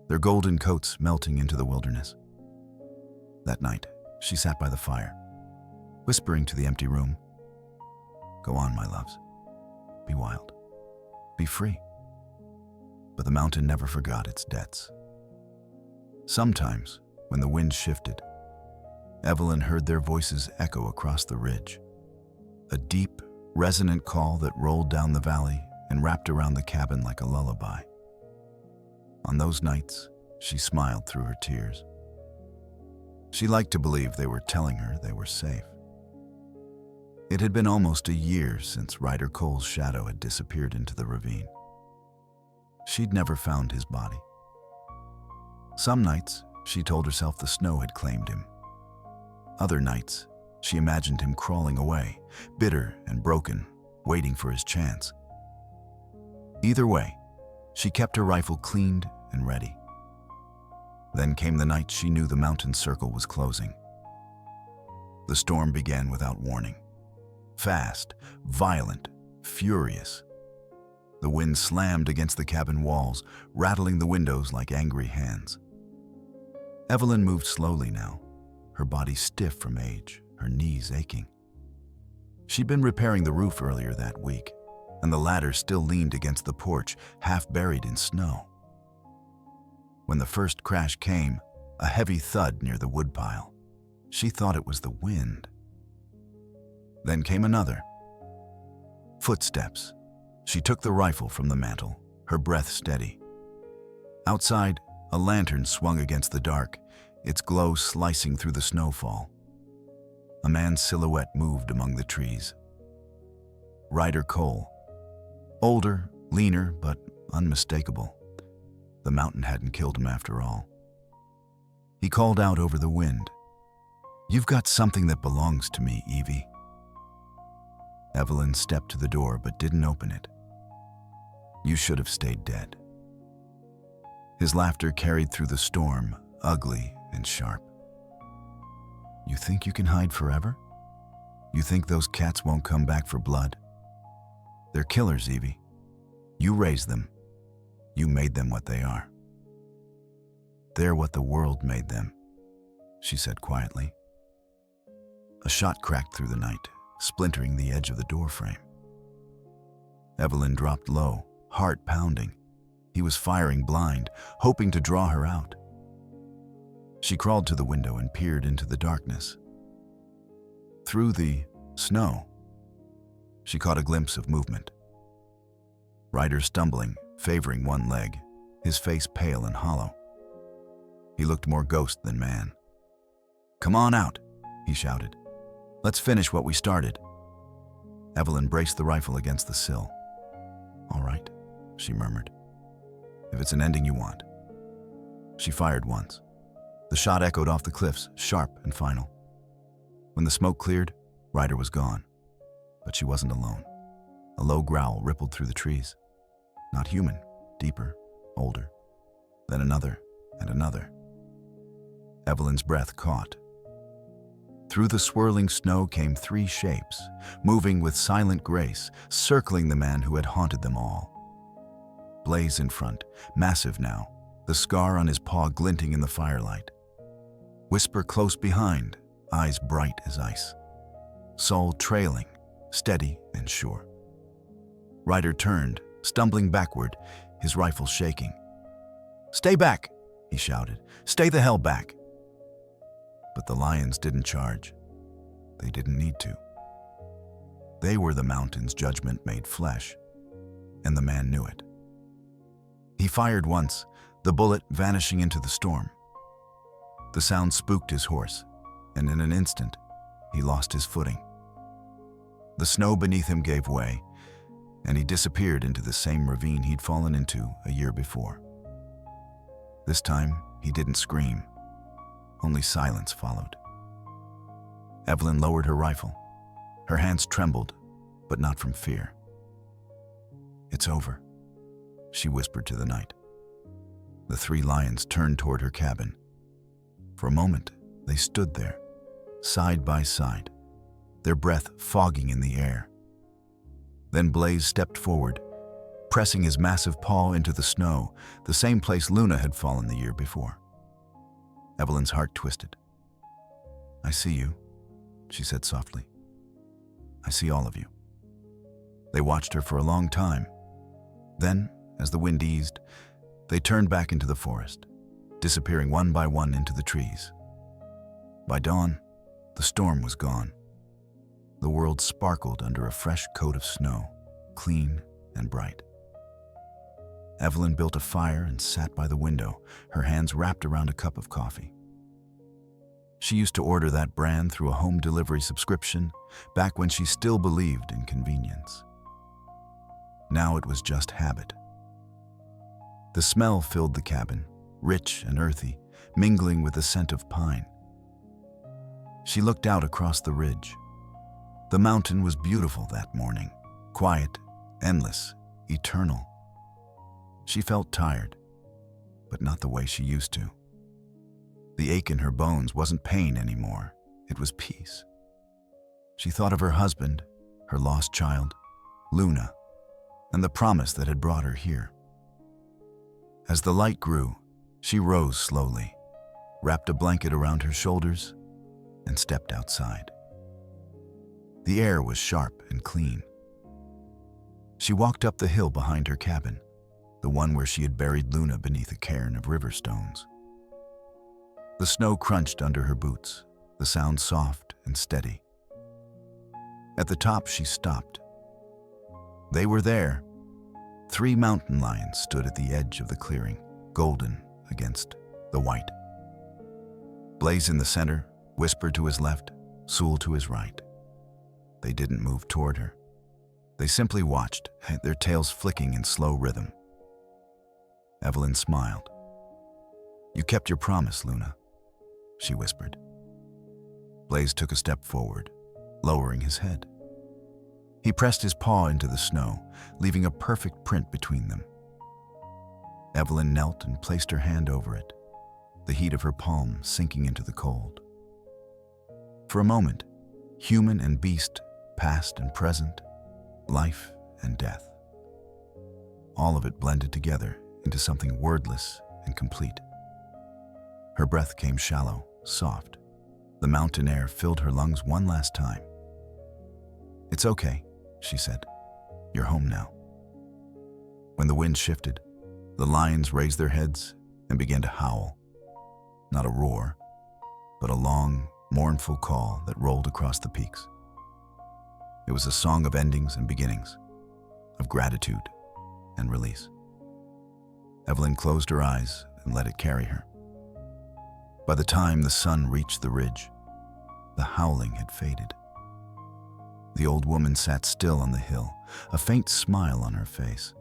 their golden coats melting into the wilderness. That night, she sat by the fire, whispering to the empty room, "Go on, my loves. Be wild. Be free." But the mountain never forgot its debts. Sometimes, when the wind shifted, Evelyn heard their voices echo across the ridge, a deep, resonant call that rolled down the valley and wrapped around the cabin like a lullaby. On those nights, she smiled through her tears. She liked to believe they were telling her they were safe. It had been almost a year since Ryder Cole's shadow had disappeared into the ravine. She'd never found his body. Some nights, she told herself the snow had claimed him. Other nights, she imagined him crawling away, bitter and broken, waiting for his chance. Either way, she kept her rifle cleaned and ready. Then came the night she knew the mountain circle was closing. The storm began without warning. Fast, violent, furious. The wind slammed against the cabin walls, rattling the windows like angry hands. Evelyn moved slowly now, her body stiff from age, her knees aching. She'd been repairing the roof earlier that week, and the ladder still leaned against the porch, half buried in snow. When the first crash came, a heavy thud near the woodpile. She thought it was the wind. Then came another. Footsteps. She took the rifle from the mantel, her breath steady. Outside, a lantern swung against the dark, its glow slicing through the snowfall. A man's silhouette moved among the trees. Ryder Cole. Older, leaner, but unmistakable. The mountain hadn't killed him after all. He called out over the wind, "You've got something that belongs to me, Evie." Evelyn stepped to the door but didn't open it. "You should have stayed dead." His laughter carried through the storm, ugly and sharp. "You think you can hide forever? You think those cats won't come back for blood? They're killers, Evie. You raised them. You made them what they are." "They're what the world made them," she said quietly. A shot cracked through the night, splintering the edge of the doorframe. Evelyn dropped low, heart pounding. He was firing blind, hoping to draw her out. She crawled to the window and peered into the darkness. Through the snow, she caught a glimpse of movement. Ryder stumbling, favoring one leg, his face pale and hollow. He looked more ghost than man. "Come on out," he shouted. "Let's finish what we started." Evelyn braced the rifle against the sill. "All right," she murmured. "If it's an ending you want." She fired once. The shot echoed off the cliffs, sharp and final. When the smoke cleared, Ryder was gone. But she wasn't alone. A low growl rippled through the trees. Not human, deeper, older. Then another and another. Evelyn's breath caught. Through the swirling snow came three shapes, moving with silent grace, circling the man who had haunted them all. Blaze in front, massive now, the scar on his paw glinting in the firelight. Whisper close behind, eyes bright as ice. Soul trailing, steady and sure. Ryder turned, stumbling backward, his rifle shaking. "Stay back," he shouted. "Stay the hell back." But the lions didn't charge. They didn't need to. They were the mountain's judgment made flesh, and the man knew it. He fired once, the bullet vanishing into the storm. The sound spooked his horse, and in an instant, he lost his footing. The snow beneath him gave way, and he disappeared into the same ravine he'd fallen into a year before. This time, he didn't scream. Only silence followed. Evelyn lowered her rifle. Her hands trembled, but not from fear. "It's over," she whispered to the night. The three lions turned toward her cabin. For a moment, They stood there, side by side, their breath fogging in the air. Then Blaze stepped forward, pressing his massive paw into the snow, the same place Luna had fallen the year before. Evelyn's heart twisted. "I see you," she said softly. "I see all of you." They watched her for a long time. Then, as the wind eased, they turned back into the forest, disappearing one by one into the trees. By dawn, the storm was gone. The world sparkled under a fresh coat of snow, clean and bright. Evelyn built a fire and sat by the window, her hands wrapped around a cup of coffee. She used to order that brand through a home delivery subscription back when she still believed in convenience. Now it was just habit. The smell filled the cabin, rich and earthy, mingling with the scent of pine. She looked out across the ridge. The mountain was beautiful that morning, quiet, endless, eternal. She felt tired, but not the way she used to. The ache in her bones wasn't pain anymore, it was peace. She thought of her husband, her lost child, Luna, and the promise that had brought her here. As the light grew, she rose slowly, wrapped a blanket around her shoulders, and stepped outside. The air was sharp and clean. She walked up the hill behind her cabin, the one where she had buried Luna beneath a cairn of river stones. The snow crunched under her boots, the sound soft and steady. At the top, she stopped. They were there. 3 mountain lions stood at the edge of the clearing, golden against the white. Blaze in the center, whispered to his left, Sul to his right. They didn't move toward her. They simply watched, their tails flicking in slow rhythm. Evelyn smiled. "You kept your promise, Luna," she whispered. Blaze took a step forward, lowering his head. He pressed his paw into the snow, leaving a perfect print between them. Evelyn knelt and placed her hand over it, the heat of her palm sinking into the cold. For a moment, human and beast, past and present, life and death. All of it blended together into something wordless and complete. Her breath came shallow, soft. The mountain air filled her lungs one last time. "It's okay," she said. "You're home now." When the wind shifted, the lions raised their heads and began to howl. Not a roar, but a long, mournful call that rolled across the peaks. It was a song of endings and beginnings, of gratitude and release. Evelyn closed her eyes and let it carry her. By the time the sun reached the ridge, the howling had faded. The old woman sat still on the hill, a faint smile on her face.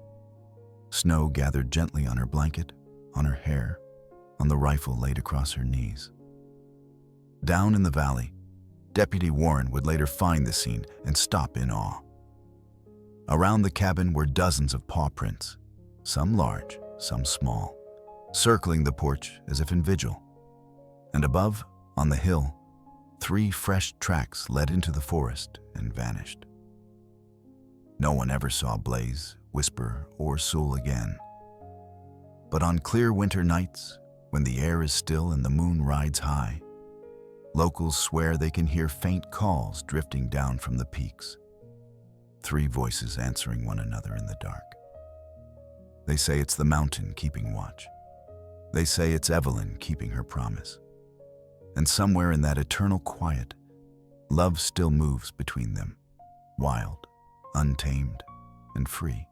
Snow gathered gently on her blanket, on her hair, on the rifle laid across her knees. Down in the valley, Deputy Warren would later find the scene and stop in awe. Around the cabin were dozens of paw prints, some large, some small, circling the porch as if in vigil. And above, on the hill, 3 fresh tracks led into the forest and vanished. No one ever saw Blaze, Whisper, or Sul again. But on clear winter nights, when the air is still and the moon rides high, locals swear they can hear faint calls drifting down from the peaks. 3 voices answering one another in the dark. They say it's the mountain keeping watch. They say it's Evelyn keeping her promise. And somewhere in that eternal quiet, love still moves between them, wild, untamed, and free.